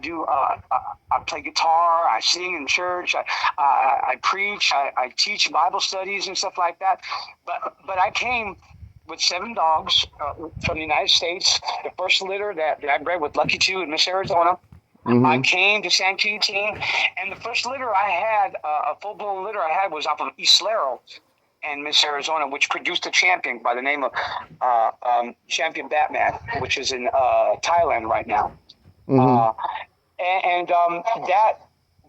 do. I play guitar. I sing in church. I preach. I teach Bible studies and stuff like that. But I came with 7 dogs from the United States. The first litter that I bred with Lucky 2 in Miss Arizona. I came to San Quintin, and the first litter I had, a full-blown litter I had, was off of Islero and Miss Arizona, which produced a champion by the name of Champion Batman, which is in Thailand right now.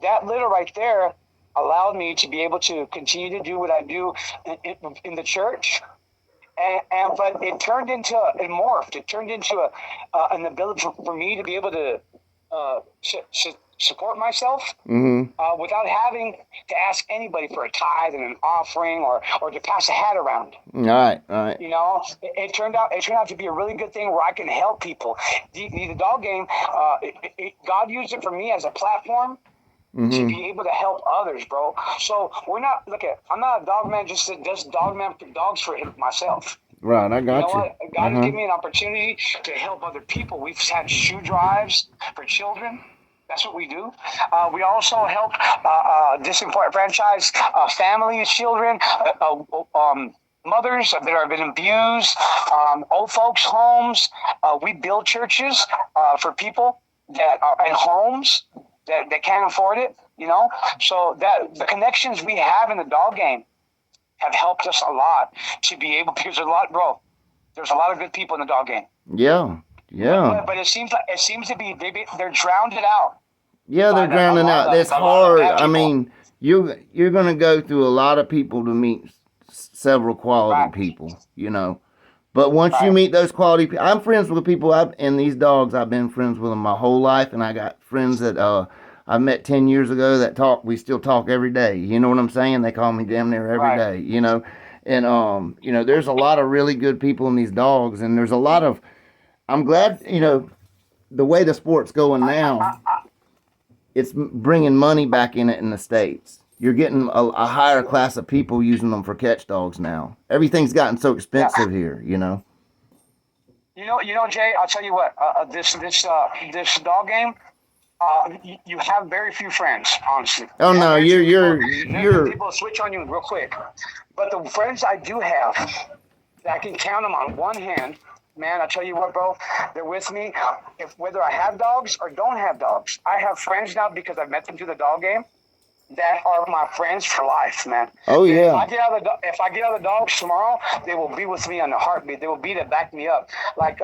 That litter right there allowed me to be able to continue to do what I do in the church. But it turned into, it morphed. It turned into an ability for me to be able to support myself without having to ask anybody for a tithe and an offering or to pass a hat around. Right. You know, it turned out to be a really good thing where I can help people. The dog game, God used it for me as a platform to be able to help others, bro. So I'm not a dog man just that does dog man for dogs for myself. Right, I got you. Know what? God has given me an opportunity to help other people. We've had shoe drives for children. That's what we do. We also help disenfranchised families, children, mothers that have been abused, old folks' homes. We build churches for people that are in homes that can't afford it, you know. So that the connections we have in the dog game have helped us a lot to be able, because there's a lot of good people in the dog game. Yeah. But it seems to be they're drowned out. Yeah, they're drowning out. It's hard. I mean, you're going to go through a lot of people to meet several quality people, you know. But once you meet those quality people, I'm friends with people, and these dogs, I've been friends with them my whole life, and I got friends that I met 10 years ago that we still talk every day. You know what I'm saying? They call me damn near every day, you know. And, you know, there's a lot of really good people in these dogs, and there's a lot of, I'm glad, you know, the way the sport's going now, it's bringing money back in it in the States. You're getting a higher class of people using them for catch dogs now. Everything's gotten so expensive here, you know. You know, Jay, I'll tell you what, this dog game, you have very few friends, honestly. Oh no, you're people switch on you real quick. But the friends I do have, I can count them on one hand. Man, I tell you what, bro, they're with me. Whether I have dogs or don't have dogs, I have friends now because I've met them through the dog game that are my friends for life, man. Oh yeah. If I get out of the dogs tomorrow, they will be with me on the heartbeat. They will be to back me up. Like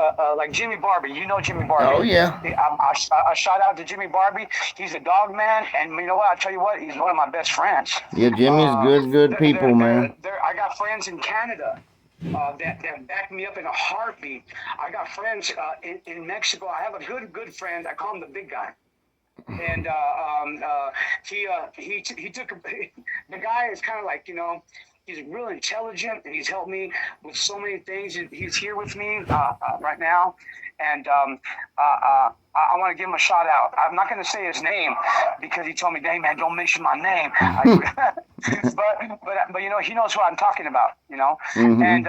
Jimmy Barbie. You know Jimmy Barbie. Oh yeah. I shout out to Jimmy Barbie. He's a dog man, and you know what? I tell you what, he's one of my best friends. Yeah, Jimmy's good people, man. I got friends in Canada. That back me up in a heartbeat. I got friends in Mexico. I have a good friend. I call him the big guy. And he took the guy is kind of like, you know, he's real intelligent, and he's helped me with so many things. He's here with me right now, and I want to give him a shout out. I'm not going to say his name because he told me, "Hey man, don't mention my name." but you know, he knows what I'm talking about. You know, and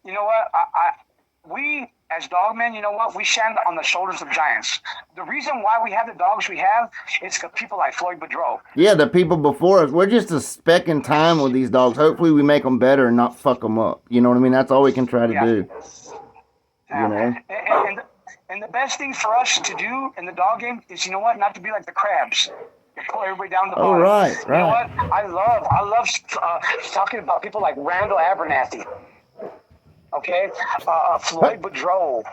you know what, we as dogmen, you know what? We stand on the shoulders of giants. The reason why we have the dogs we have is because people like Floyd Boudreau. Yeah, the people before us. We're just a speck in time with these dogs. Hopefully we make them better and not fuck them up. You know what I mean? That's all we can try to do. Yeah. You know? And the best thing for us to do in the dog game is, you know what? Not to be like the crabs. Pull everybody down the bottom. Oh, right. You know what? I love talking about people like Randall Abernathy. Okay, Floyd Boudreau.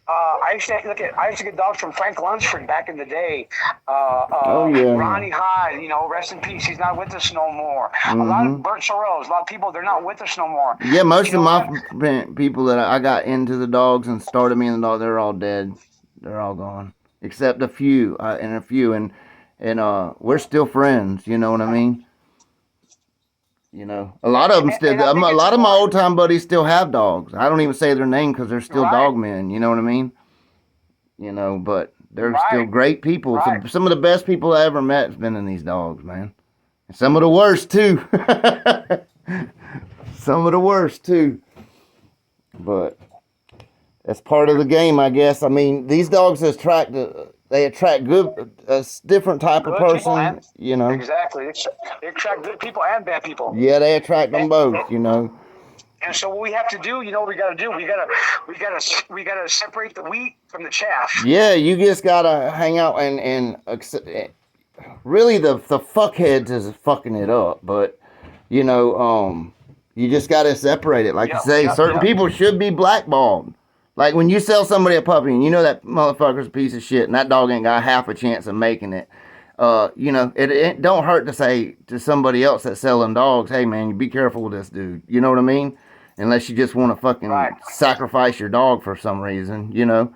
I used to get dogs from Frank Lunsford back in the day. Ronnie Hyde, you know, rest in peace. He's not with us no more. A lot of Bert Sorrells, a lot of people, they're not with us no more. Yeah, most of my people that I got into the dogs and started me in the dog, they're all dead. They're all gone, except a few, and we're still friends. You know what I mean? You know, a lot of them still. A lot of my old time buddies still have dogs. I don't even say their name because they're still dog men. You know what I mean? You know, but they're still great people. Some of the best people I ever met has been in these dogs, man. And some of the worst too. Some of the worst too. But that's part of the game, I guess. I mean, these dogs has they attract a different type of Good people person, and you know. exactly, they attract good people and bad people. Yeah, they attract them And, both, you know. and so what we have to do, you know, what we got to do, we gotta separate the wheat from the chaff. Yeah, you just gotta hang out and really the fuckheads is fucking it up, but you know, you just gotta separate it. Like you Yep, say, yep, certain yep. people should be blackballed. Like when you sell somebody a puppy and you know that motherfucker's a piece of shit and that dog ain't got half a chance of making it. You know, it don't hurt to say to somebody else that's selling dogs, hey man, you be careful with this dude. You know what I mean? Unless you just want to fucking Right. sacrifice your dog for some reason, you know,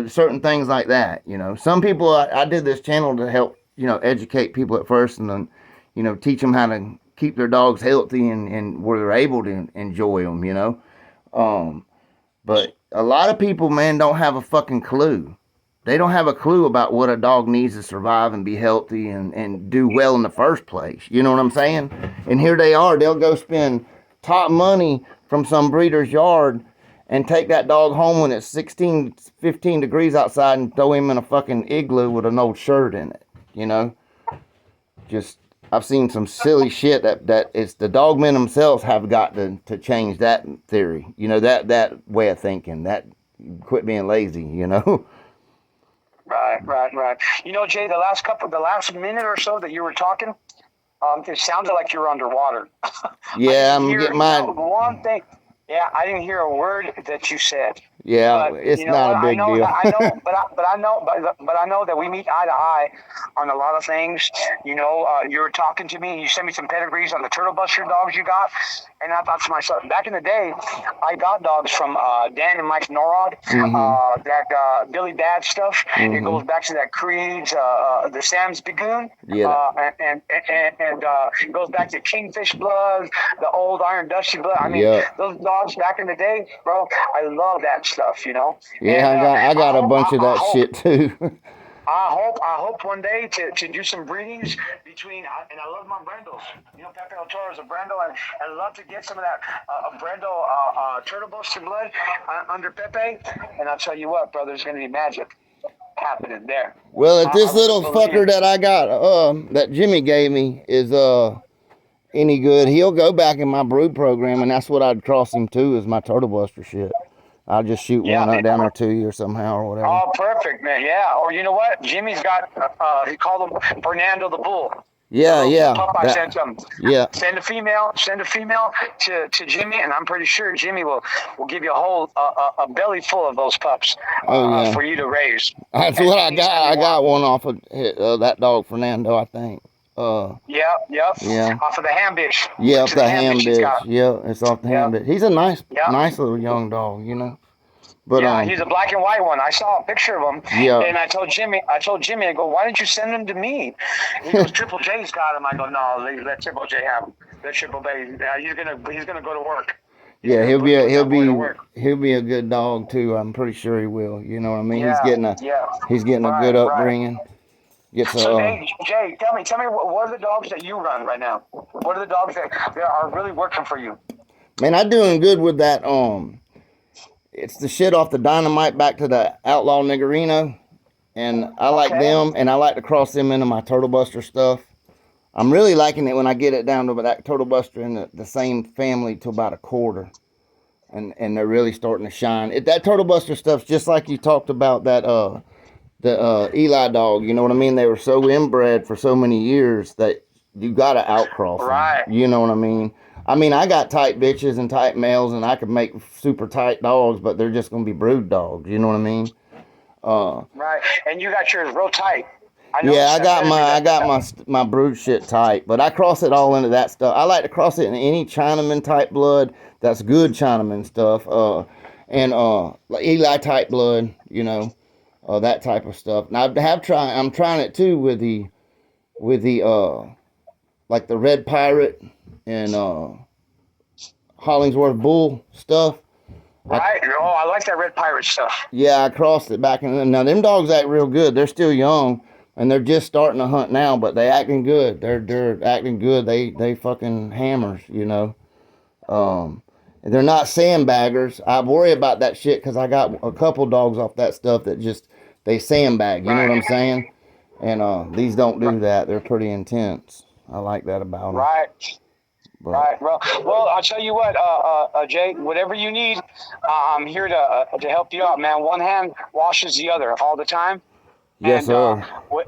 certain things like that. You know, some people, I did this channel to help, you know, educate people at first and then, you know, teach them how to keep their dogs healthy and where they're able to enjoy them, you know. But a lot of people, man, don't have a fucking clue. They don't have a clue about what a dog needs to survive and be healthy and do well in the first place. You know what I'm saying? And here they are. They'll go spend top money from some breeder's yard and take that dog home when it's 16, 15 degrees outside and throw him in a fucking igloo with an old shirt in it. You know? Just, I've seen some silly shit that it's the dogmen themselves have got to change that theory. You know, that way of thinking. That, quit being lazy, you know? Right. You know, Jay, the last minute or so that you were talking, it sounded like you were underwater. Yeah, I'm getting my. One thing. Yeah, I didn't hear a word that you said. Yeah, But it's you know not what? a big deal. I know that we meet eye to eye on a lot of things. You know, you were talking to me and you sent me some pedigrees on the turtle buster dogs you got, and I thought to myself, back in the day, I got dogs from Dan and Mike Norrod, that Billy Bad stuff. It goes back to that Creed's, the Sam's Begoon, Yeah. and it goes back to Kingfish blood, the old Iron Dusty blood. I mean, Yeah. those dogs back in the day, bro. I love that stuff, you know. Yeah, And I got a bunch of I that hope, shit too. I hope one day to do some breedings between, and I love my Brendels. You know, Pepe El Toro is a Brendel, and I love to get some of that Brendel turtle buster blood under Pepe. And I'll tell you what, brother, there's going to be magic happening there. Well, if this I really little believe fucker that I got, that Jimmy gave me is any good, he'll go back in my brood program, and that's what I'd cross him to is my turtle buster shit. I'll just shoot Yeah. one down there to you or somehow or whatever. Oh, perfect, man. Yeah. Or you know what? Jimmy's got, he called him Fernando the Bull. Yeah, yeah. Pup I sent him. Yeah. Send a female to Jimmy, and I'm pretty sure Jimmy will give you a whole a belly full of those pups for you to raise. That's And what I anytime got. you I got want. one off of that dog Fernando, I think. Yep. Yeah. Off of the ham bitch. Yeah, To the ham he's bitch. got. Yeah, it's off the ham Yep. bitch. He's a nice Yep. little young dog, you know. But Yeah, he's a black and white one. I saw a picture of him, yeah. and I told Jimmy, I go, why didn't you send him to me? He goes, Triple J's got him. I go, no, let Triple J have him. Let Triple J. He's gonna go to work. Yeah, he'll be a good dog too. I'm pretty sure he will. You know what I mean? Yeah, he's getting a good upbringing. Gets So Jay, tell me, what are the dogs that you run right now? What are the dogs that are really working for you? Man, I'm doing good with that. It's the shit off the Dynamite back to the Outlaw Niggerino, and I like them, and I like to cross them into my Turtle Buster stuff. I'm really liking it when I get it down to that Turtle Buster in the same family to about a quarter, and they're really starting to shine. That Turtle Buster stuff's just like you talked about that the Eli dog. You know what I mean? They were so inbred for so many years that you gotta outcross them. You know what I mean? I got tight bitches and tight males, and I could make super tight dogs, but they're just gonna be brood dogs. You know what I mean? Right, and you got yours real tight. I got my brood shit tight, but I cross it all into that stuff. I like to cross it in any Chinaman type blood that's good Chinaman stuff, and like Eli type blood, you know, that type of stuff. And I'm trying it too with the like the Red Pirate and Hollingsworth Bull stuff. Right. I like that Red Pirate stuff. Yeah, I crossed it back in. Now them dogs act real good. They're still young and they're just starting to hunt now, but they acting good. They're acting good. They fucking hammers, you know. They're not sandbaggers. I worry about that shit because I got a couple dogs off that stuff that they sandbag. You know what I'm saying? And these don't do that. They're pretty intense. I like that about them. Right. But, right. Well, I'll tell you what, Jay. Whatever you need, I'm here to help you out, man. One hand washes the other all the time. Yes, sir.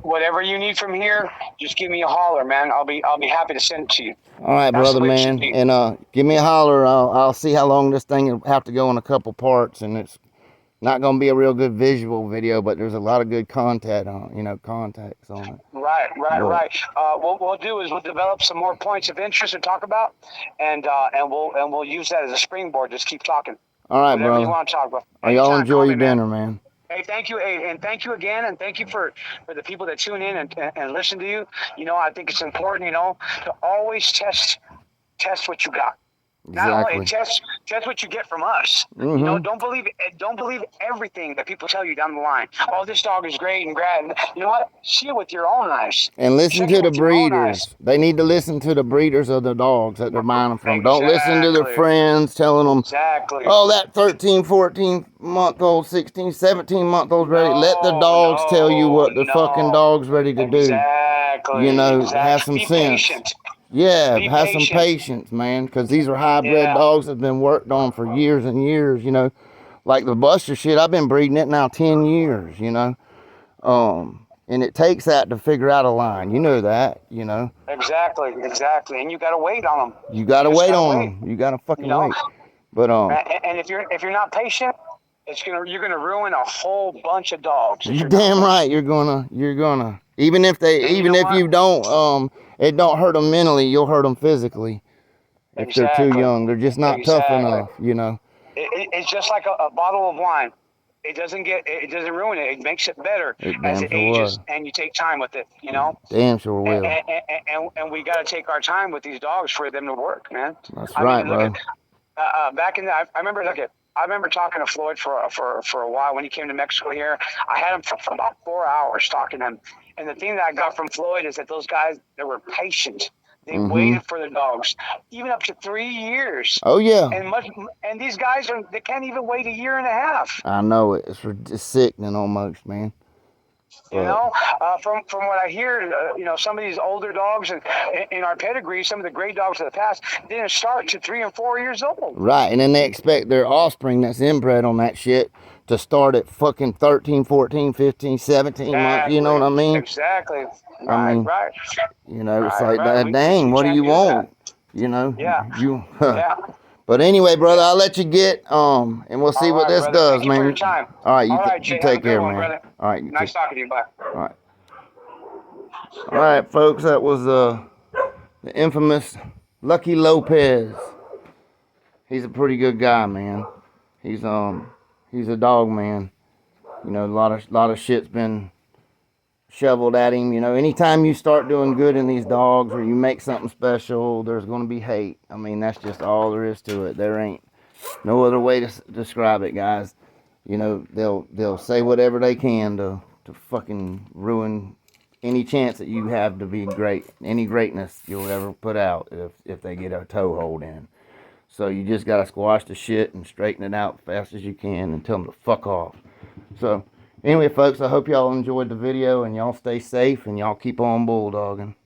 Whatever you need from here, just give me a holler, man. I'll be happy to send it to you. All right, That's brother, man. And give me a holler. I'll see how long this thing will have to go in a couple parts, and it's not going to be a real good visual video, but there's a lot of good content on, contacts on it. Right. What we'll do is we'll develop some more points of interest to talk about, and we'll use that as a springboard. Just keep talking. All right, whatever brother. you want to talk about. Y'all enjoy your dinner, man. Hey, thank you, and thank you again, and thank you for the people that tune in and listen to you. I think it's important, to always test what you got. Exactly. Not only test what you get from us. Mm-hmm. Don't believe everything that people tell you down the line. Oh, this dog is great and great. You know what? See it with your own eyes. And listen to the breeders. They need to listen to the breeders of the dogs that they're buying them from. Exactly. Don't listen to their friends telling them, oh, that 13, 14-month-old, 16, 17-month-old's ready. Let the dogs tell you what the fucking dog's ready to do. Exactly. Have some sense. Patient. Yeah, have some patience, man, because these are hybrid dogs that have been worked on for years and years, Like the Buster shit, I've been breeding it now 10 years, And it takes that to figure out a line. You know that, Exactly. And you got to wait on them. You got to wait on them. You got to fucking wait. But and if you're not patient, you're gonna ruin a whole bunch of dogs. You're damn right. You're gonna. Even if you don't, it don't hurt them mentally. You'll hurt them physically. If they're too young, they're just not tough enough. It's just like a bottle of wine. It doesn't ruin it. It makes it better as it ages, and you take time with it. Damn sure will. And we got to take our time with these dogs for them to work, man. That's right, bro. Back in I remember talking to Floyd for a while when he came to Mexico here. I had him for about 4 hours talking to him. And the thing that I got from Floyd is that those guys, they were patient. They waited for the dogs, even up to 3 years. Oh, yeah. And these guys, they can't even wait a year and a half. I know it. It's sickening almost, man. From what I hear, some of these older dogs in our pedigree, some of the great dogs of the past, didn't start to 3 and 4 years old. Right, and then they expect their offspring that's inbred on that shit to start at fucking 13, 14, 15, 17 months. You know what I mean? Exactly. Right. It's like, dang, what do you want? Yeah. But anyway, brother, I'll let you get, and we'll see what this does, man. For your time. All right, you take care, man. Brother. All right. Nice talking to you. Bye. All right, folks, that was the infamous Lucky Lopez. He's a pretty good guy, man. He's a dog man. A lot of shit's been shoveled at him. Anytime you start doing good in these dogs or you make something special, there's going to be hate. I mean, that's just all there is to it. There ain't no other way to describe it, guys. They'll say whatever they can to fucking ruin any chance that you have to be great, any greatness you'll ever put out if they get a toehold in. So you just got to squash the shit and straighten it out as fast as you can and tell them to fuck off. So anyway, folks, I hope y'all enjoyed the video and y'all stay safe and y'all keep on bulldogging.